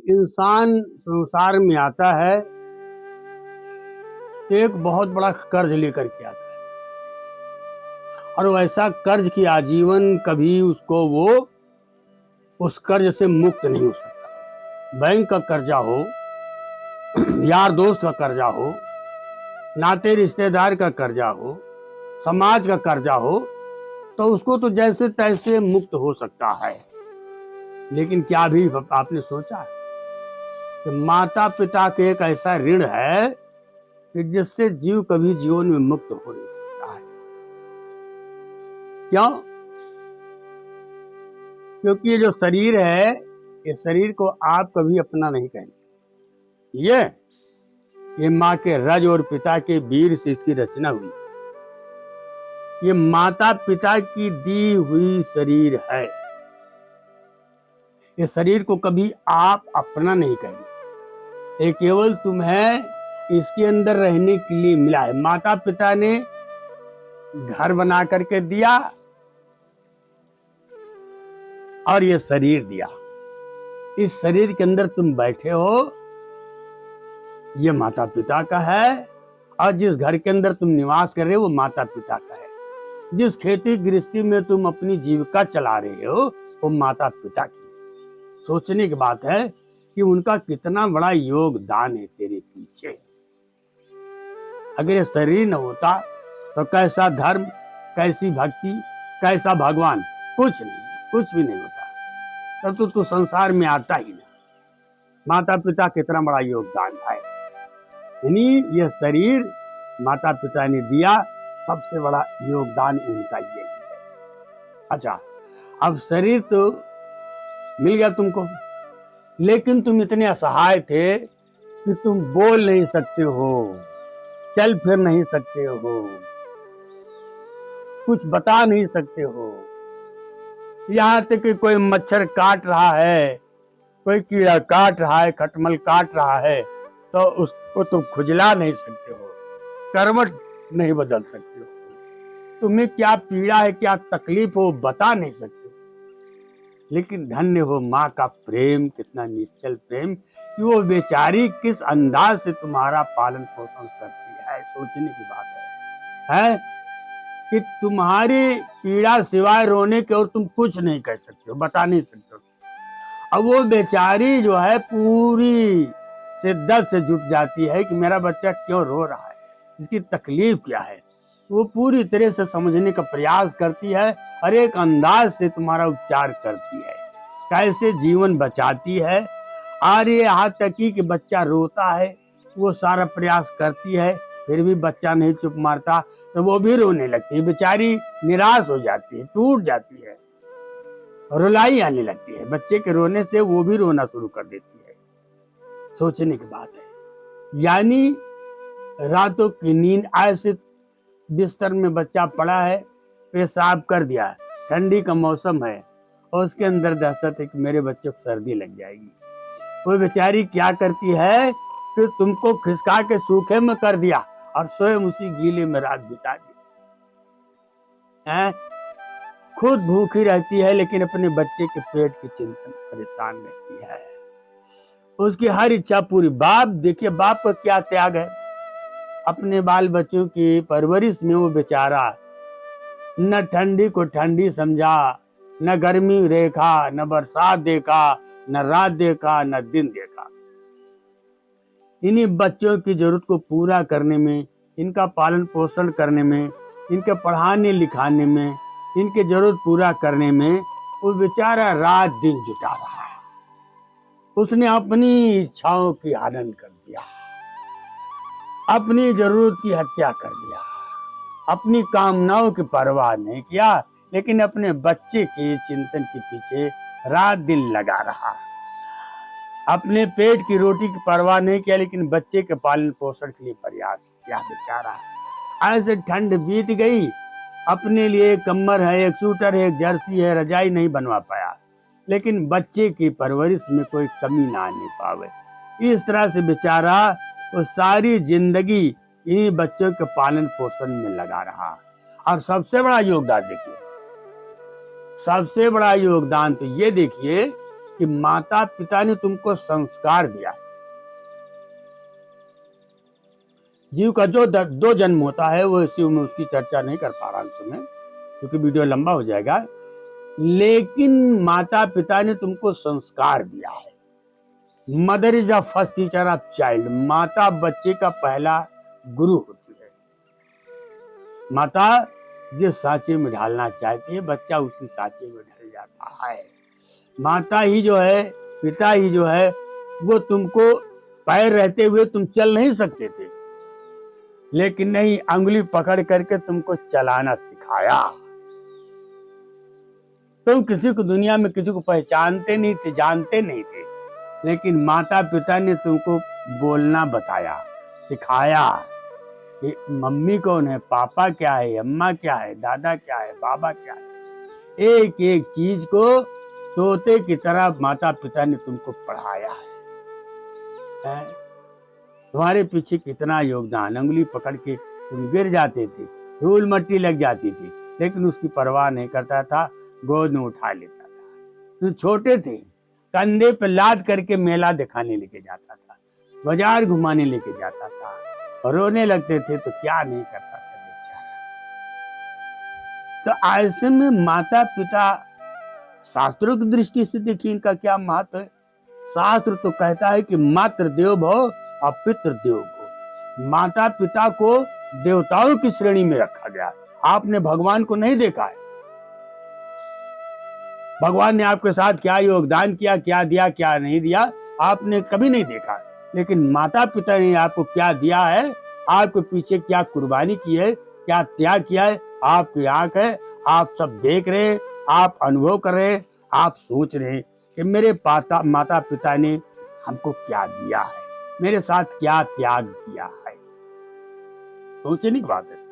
इंसान संसार में आता है तो एक बहुत बड़ा कर्ज लेकर के आता है, और वैसा कर्ज कि आजीवन कभी उसको वो उस कर्ज से मुक्त नहीं हो सकता। बैंक का कर्जा हो, यार दोस्त का कर्जा हो, नाते रिश्तेदार का कर्जा हो, समाज का कर्जा हो, तो उसको तो जैसे तैसे मुक्त हो सकता है। लेकिन क्या भी आपने सोचा है कि माता पिता के एक ऐसा ऋण है कि जिससे जीव कभी जीवन में मुक्त हो नहीं सकता है। क्यों? क्योंकि ये जो शरीर है, ये शरीर को आप कभी अपना नहीं कहेंगे। ये माँ के रज और पिता के वीर से इसकी रचना हुई। ये माता पिता की दी हुई शरीर है। ये शरीर को कभी आप अपना नहीं कहेंगे। ये केवल तुम्हें इसके अंदर रहने के लिए मिला है। माता पिता ने घर बना करके दिया और ये शरीर दिया। इस शरीर के अंदर तुम बैठे हो, ये माता पिता का है, और जिस घर के अंदर तुम निवास कर रहे हो वो माता पिता का है। जिस खेती गृहस्थी में तुम अपनी जीविका चला रहे हो वो माता पिता की। सोचने की बात है कि उनका कितना बड़ा योगदान है तेरे पीछे। अगर ये शरीर न होता तो कैसा धर्म, कैसी भक्ति, कैसा भगवान, कुछ नहीं, कुछ भी नहीं होता। तब तो तू संसार में आता ही ना। माता पिता कितना बड़ा योगदान है। यानी यह शरीर माता पिता ने दिया, सबसे बड़ा योगदान उनका यही है। अच्छा, अब शरीर तो मिल गया तुमको, लेकिन तुम इतने असहाय थे कि तुम बोल नहीं सकते हो, चल फिर नहीं सकते हो, कुछ बता नहीं सकते हो। यहाँ तक कि कोई मच्छर काट रहा है, कोई कीड़ा काट रहा है, खटमल काट रहा है, तो उसको तुम खुजला नहीं सकते हो, करवट नहीं बदल सकते हो। तुम्हें क्या पीड़ा है, क्या तकलीफ हो, बता नहीं सकते हो। लेकिन धन्य हो माँ का प्रेम, कितना निश्चल प्रेम कि वो बेचारी किस अंदाज से तुम्हारा पालन पोषण करती है। सोचने की बात है कि तुम्हारी पीड़ा सिवाय रोने के और तुम कुछ नहीं कर सकते हो, बता नहीं सकते हो। अब वो बेचारी जो है पूरी शिद्दत से जुट जाती है कि मेरा बच्चा क्यों रो रहा है, इसकी तकलीफ क्या है। वो पूरी तरह से समझने का प्रयास करती है और एक अंदाज से तुम्हारा उपचार करती है, कैसे जीवन बचाती है। और ये यहाँ तक कि बच्चा रोता है, वो सारा प्रयास करती है, फिर भी बच्चा नहीं चुप मारता, तो वो भी रोने लगती है। बेचारी निराश हो जाती है, टूट जाती है, रुलाई आने लगती है। बच्चे के रोने से वो भी रोना शुरू कर देती है। सोचने की बात है। यानी रातों की नींद ऐसे बिस्तर में बच्चा पड़ा है, पेशाब कर दिया, ठंडी का मौसम है, और उसके अंदर दहशत है कि मेरे बच्चे को सर्दी लग जाएगी। वो बेचारी क्या करती है कि तुमको खिसका के सूखे में कर दिया और स्वयं उसी गीले में रात बिता दी है। खुद भूखी रहती है, लेकिन अपने बच्चे के पेट की चिंतन परेशान रहती है। उसकी हर इच्छा पूरी। बाप देखिए, बाप का क्या त्याग है। अपने बाल बच्चों की परवरिश में वो बेचारा न ठंडी को ठंडी समझा, न गर्मी देखा, न बरसात देखा, न रात देखा, न दिन देखा। इन्हीं बच्चों की जरूरत को पूरा करने में, इनका पालन पोषण करने में, इनके पढ़ाने लिखाने में, इनके जरूरत पूरा करने में वो बेचारा रात दिन जुटा रहा है। उसने अपनी इच्छाओं की हनन कर दिया, अपनी जरूरत की हत्या कर दिया, अपनी कामनाओं की परवाह नहीं किया, लेकिन अपने बच्चे के चिंतन के पीछे रात दिन लगा रहा। अपने पेट की रोटी की परवाह नहीं किया, लेकिन बच्चे के पालन पोषण के लिए प्रयास किया बेचारा। ऐसे ठंड बीत गई, अपने लिए एक कम्बल है, एक स्वेटर है, एक जर्सी है, रजाई नहीं बनवा पाया, लेकिन बच्चे की परवरिश में कोई कमी ना आने पावे। इस तरह से बेचारा वो सारी जिंदगी इन्हीं बच्चों के पालन पोषण में लगा रहा। और सबसे बड़ा योगदान देखिए, सबसे बड़ा योगदान तो ये देखिए कि माता पिता ने तुमको संस्कार दिया। जीव का जो दो जन्म होता है वो इसी में उसकी चर्चा नहीं कर पा रहा हूं समय, क्योंकि वीडियो लंबा हो जाएगा। लेकिन माता पिता ने तुमको संस्कार दिया है। Mother is the first teacher of child. माता बच्चे का पहला गुरु होती है। माता जिस सांचे में ढालना चाहती है बच्चा उसी सांचे में ढल जाता है। माता ही जो है, पिता ही जो है, वो तुमको पैर रहते हुए तुम चल नहीं सकते थे, लेकिन नहीं, अंगुली पकड़ करके तुमको चलाना सिखाया। तुम किसी को दुनिया में किसी को पहचानते नहीं थे, जानते नहीं थे, लेकिन माता पिता ने तुमको बोलना बताया, सिखाया कि मम्मी कौन है, पापा क्या है, अम्मा क्या है, दादा क्या है, बाबा क्या है। एक एक चीज को तोते की तरह माता पिता ने तुमको पढ़ाया है। तुम्हारे पीछे कितना योगदान। अंगुली पकड़ के तुम गिर जाते थे, धूल मट्टी लग जाती थी, लेकिन उसकी परवाह नहीं करता था, गोद में उठा लेता था। तुम छोटे थे, कंधे पे लाद करके मेला दिखाने लेके जाता था, बाजार घुमाने लेके जाता था, और रोने लगते थे तो क्या नहीं करता था बेचारा। तो ऐसे में माता पिता, शास्त्रों की दृष्टि से देखिए इनका क्या महत्व है। शास्त्र तो कहता है कि मातृ देवो भव और पितृ देवो भव। माता पिता को देवताओं की श्रेणी में रखा गया। आपने भगवान को नहीं देखा है, भगवान ने आपके साथ क्या योगदान किया, क्या दिया, क्या नहीं दिया, आपने कभी नहीं देखा। लेकिन माता पिता ने आपको क्या दिया है, आपके पीछे क्या कुर्बानी की है, क्या त्याग किया है, आपकी आंख है, आप सब देख रहे, आप अनुभव कर रहे, आप सोच रहे कि मेरे माता पिता ने हमको क्या दिया है, मेरे साथ क्या त्याग किया है। सोचने की बात है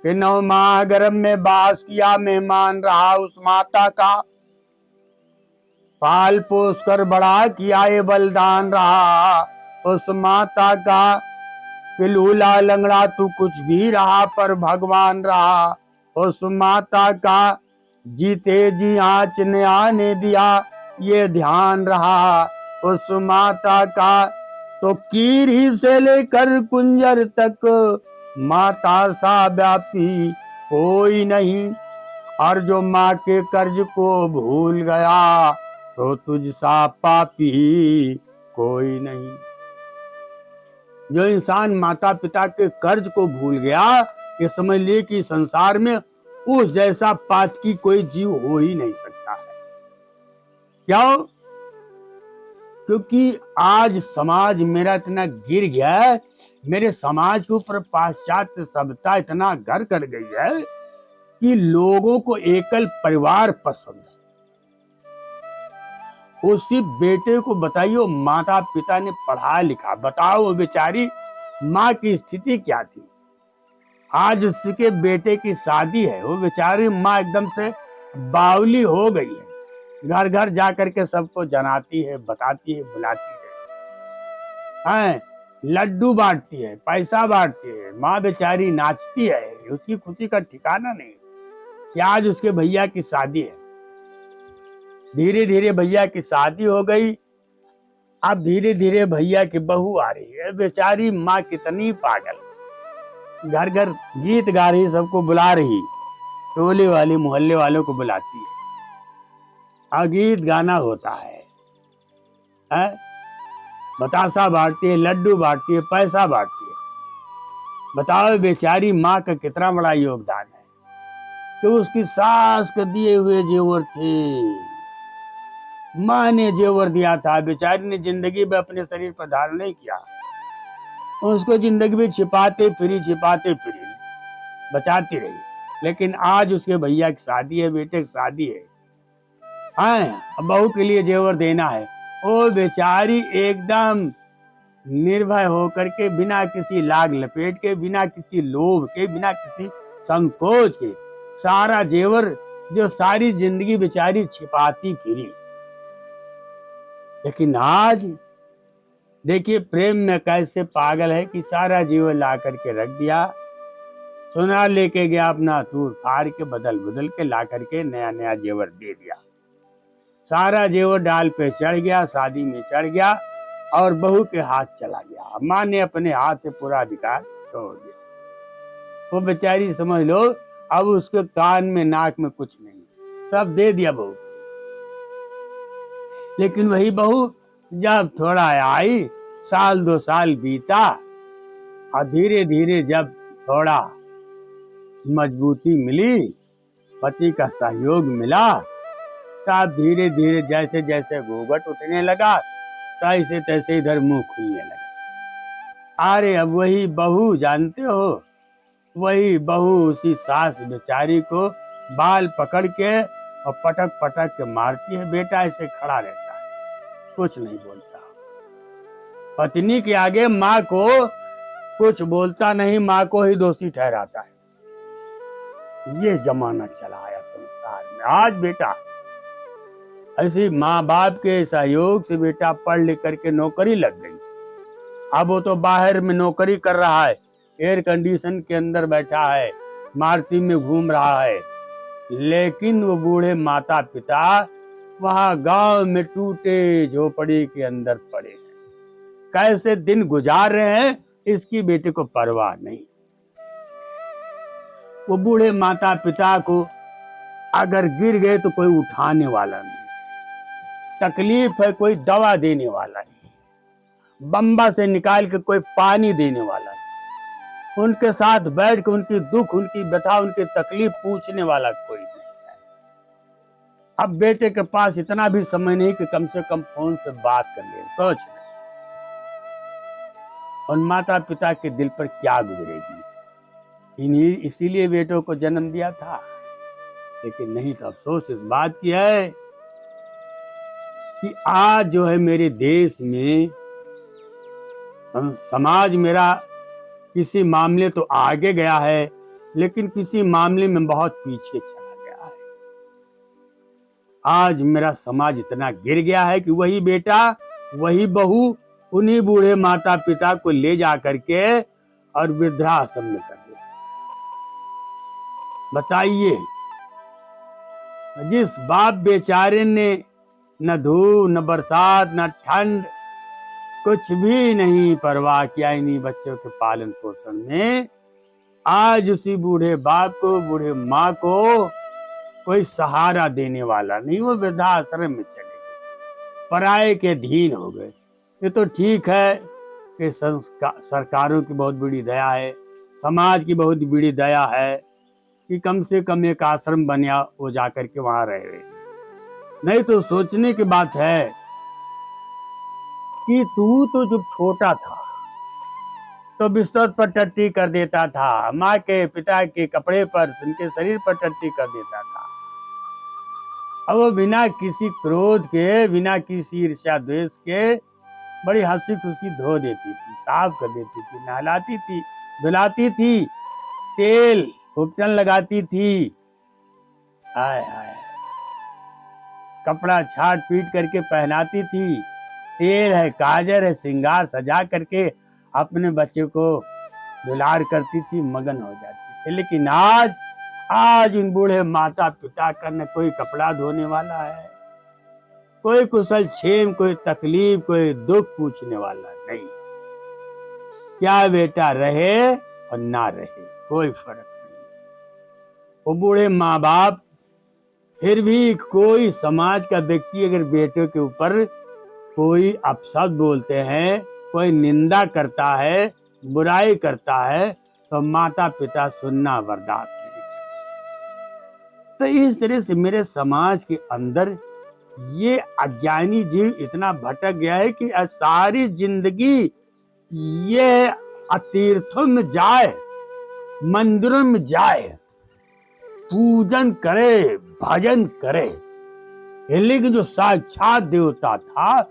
कि 9 माह गर्भ में बास किया, मेहमान रहा उस माता का, पाल पोस कर बड़ा किया ये बलिदान रहा उस माता का। कि लूला लंगड़ा तू कुछ भी रहा पर भगवान रहा उस माता का। जीते जी आँच ने आने दिया ये ध्यान रहा उस माता का। तो कीर ही से लेकर कुंजर तक माता सा व्यापी कोई नहीं, और जो माँ के कर्ज को भूल गया तो तुझ सा पापी कोई नहीं। जो इंसान माता पिता के कर्ज को भूल गया, ये समझ लिए कि संसार में उस जैसा पातकी कोई जीव हो ही नहीं सकता है। क्यों? क्योंकि आज समाज मेरा इतना गिर गया है, मेरे समाज के ऊपर पाश्चात्य सभ्यता इतना घर कर गई है कि लोगों को एकल परिवार पसंद है। उसी बेटे को बताइए, माता पिता ने पढ़ा लिखा, बताओ वो बेचारी माँ की स्थिति क्या थी। आज उसके बेटे की शादी है, वो बेचारी माँ एकदम से बावली हो गई है, घर घर जा करके सबको जनाती है, बताती है, बुलाती है, लड्डू बांटती है, पैसा बांटती है, माँ बेचारी नाचती है, उसकी खुशी का ठिकाना नहीं कि आज उसके भैया की शादी है। धीरे धीरे भैया की शादी हो गई, अब धीरे धीरे भैया की बहू आ रही है। बेचारी माँ कितनी पागल, घर घर गीत गा रही, सबको बुला रही, टोले वाली मोहल्ले वालों को बुलाती है, गीत गाना होता है? बतासा बांटती है, लड्डू बांटती है, पैसा बांटती है। बताओ बेचारी माँ का कितना बड़ा योगदान है कि उसकी सास के दिए हुए जेवर थे, माँ ने जेवर दिया था, बेचारी ने जिंदगी में अपने शरीर पर धारण नहीं किया, उसको जिंदगी में छिपाते फिरी बचाती रही। लेकिन आज उसके भैया की शादी है, बेटे की शादी है, बहू के लिए जेवर देना है। वो बेचारी एकदम निर्भय होकर के, बिना किसी लाग लपेट के, बिना किसी लोभ के, बिना किसी संकोच के, सारा जेवर जो सारी जिंदगी बेचारी छिपाती फिरी। लेकिन आज देखिए प्रेम में कैसे पागल है कि सारा जीवन ला करके रख दिया, सोना लेके गया अपना तूर फाड़ के, बदल बदल के ला करके नया नया जेवर दे दिया। सारा जेवर डाल पे चढ़ गया, शादी में चढ़ गया और बहू के हाथ चला गया। माँ ने अपने हाथ से पूरा अधिकार छोड़ दिया। वो बेचारी समझ लो अब उसके कान में नाक में कुछ नहीं, सब दे दिया बहू। लेकिन वही बहू जब थोड़ा आई, साल 2 साल बीता और धीरे धीरे जब थोड़ा मजबूती मिली, पति का सहयोग मिला, तब धीरे धीरे जैसे जैसे घूंघट उठने लगा तैसे तैसे इधर मुंह खुलने लगा। अरे अब वही बहू जानते हो, वही बहू उसी सास बेचारी को बाल पकड़ के और पटक पटक के मारती है। बेटा ऐसे खड़ा रहता है, कुछ नहीं बोलता। पत्नी के आगे माँ को कुछ बोलता नहीं, माँ को ही दोषी ठहराता है। ये जमाना चला आया संसार में। आज बेटा ऐसी माँ बाप के सहयोग से बेटा पढ़ लिख करके नौकरी लग गई। अब वो तो बाहर में नौकरी कर रहा है, एयर कंडीशन के अंदर बैठा है, मारुति में घूम रहा है। लेकिन वो बूढ़े माता पिता वहां गांव में टूटे झोपड़ी के अंदर पड़े हैं। कैसे दिन गुजार रहे हैं इसकी बेटे को परवाह नहीं। वो बूढ़े माता पिता को अगर गिर गए तो कोई उठाने वाला नहीं, तकलीफ है कोई दवा देने वाला नहीं, बम्बा से निकाल के कोई पानी देने वाला नहीं, उनके साथ बैठ के उनकी दुख, उनकी व्यथा, उनकी तकलीफ पूछने वाला कोई नहीं है। अब बेटे के पास इतना भी समय नहीं कि कम से कम फोन से बात कर ले, सोच ले। और माता पिता के दिल पर क्या गुजरेगी। इसीलिए बेटों को जन्म दिया था। लेकिन नहीं तो अफसोस इस बात की है कि आज जो है मेरे देश में समाज मेरा किसी मामले तो आगे गया है, लेकिन किसी मामले में बहुत पीछे चला गया है। आज मेरा समाज इतना गिर गया है कि वही बेटा, वही बहू उन्हीं बूढ़े माता पिता को ले जा करके और वृद्धाश्रम में कर दिया। बताइए, जिस बाप बेचारे ने न धूप न बरसात न ठंड कुछ भी नहीं परवाह किया इन्हीं बच्चों के पालन पोषण में, आज उसी बूढ़े बाप को, बूढ़े माँ को कोई सहारा देने वाला नहीं। वो वृद्धाश्रम में चले गए, पराये के अधीन हो गए। ये तो ठीक है कि सरकारों की बहुत बड़ी दया है, समाज की बहुत बड़ी दया है कि कम से कम एक आश्रम बना, वो जाकर के वहां रह रहे। नहीं तो सोचने की बात है कि तू तो जब छोटा था तो बिस्तर पर टट्टी कर देता था, माँ के पिता के कपड़े पर, उनके शरीर पर टट्टी कर देता था। अब वो बिना किसी क्रोध के, बिना किसी ईर्ष्या द्वेष के बड़ी हंसी खुशी धो देती थी, साफ कर देती थी, नहलाती थी, धुलाती थी, तेल उपटन लगाती थी। हाय हाय, कपड़ा छाट पीट करके पहनाती थी, तेल है, काजर है, श्रृंगार सजा करके अपने बच्चे को दुलार करती थी, मगन हो जाती थी। लेकिन आज इन बूढ़े माता पिता का न कोई कपड़ा धोने वाला है, कोई कुशल क्षेम, कोई तकलीफ, कोई दुख पूछने वाला नहीं। क्या बेटा रहे और ना रहे कोई फर्क नहीं। वो बूढ़े माँ बाप फिर भी कोई समाज का व्यक्ति अगर बेटे के ऊपर कोई अपशब्द बोलते हैं, कोई निंदा करता है, बुराई करता है, तो माता पिता सुनना बर्दाश्त नहीं करते। तो इस तरह से मेरे समाज के अंदर ये अज्ञानी जीव इतना भटक गया है कि सारी जिंदगी ये तीर्थों में जाए, मंदिरों में जाए, पूजन करे, भजन करे, लेकिन जो साक्षात देवता था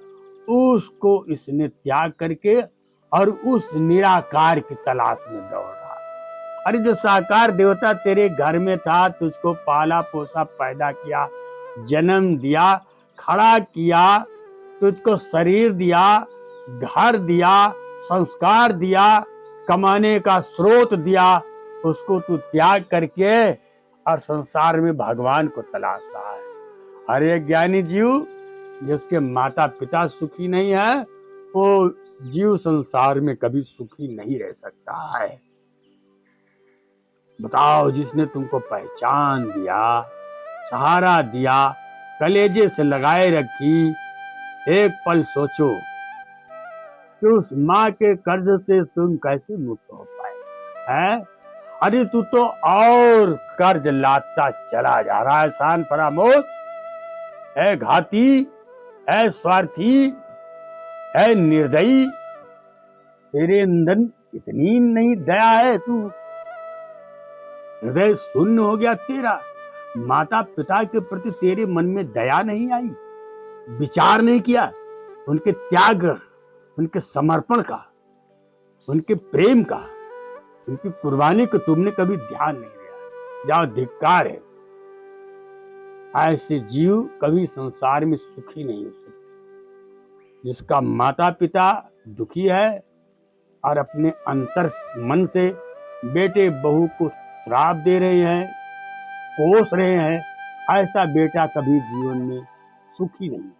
उसको इसने त्याग करके और उस निराकार की तलाश में दौड़ रहा। अरे जो साकार देवता तेरे घर में था, तुझको पाला पोसा, पैदा किया, जन्म दिया, खड़ा किया, तुझको शरीर दिया, घर दिया, संस्कार दिया, कमाने का स्रोत दिया, उसको तू त्याग करके और संसार में भगवान को तलाश रहा है। अरे ज्ञानी जीव, जिसके माता पिता सुखी नहीं है वो जीव संसार में कभी सुखी नहीं रह सकता है। बताओ, जिसने तुमको पहचान दिया, सहारा दिया, कलेजे से लगाए रखी, एक पल सोचो कि उस माँ के कर्ज से तुम कैसे मुक्त हो पाए हैं? अरे तू तो और कर्ज लाता चला जा रहा है। शान फरामोश है, घाती है, स्वार्थी है, निर्दयी। तेरे अंदर इतनी नहीं दया है, तू हृदय शून्य हो गया तेरा। माता पिता के प्रति तेरे मन में दया नहीं आई, विचार नहीं किया, उनके त्याग, उनके समर्पण का, उनके प्रेम का, उनकी कुर्बानी को तुमने कभी ध्यान नहीं दिया। जाओ, धिक्कार है। ऐसे जीव कभी संसार में सुखी नहीं हो सकते। जिसका माता पिता दुखी है और अपने अंतर मन से बेटे बहू को श्राप दे रहे हैं, कोस रहे हैं, ऐसा बेटा कभी जीवन में सुखी नहीं।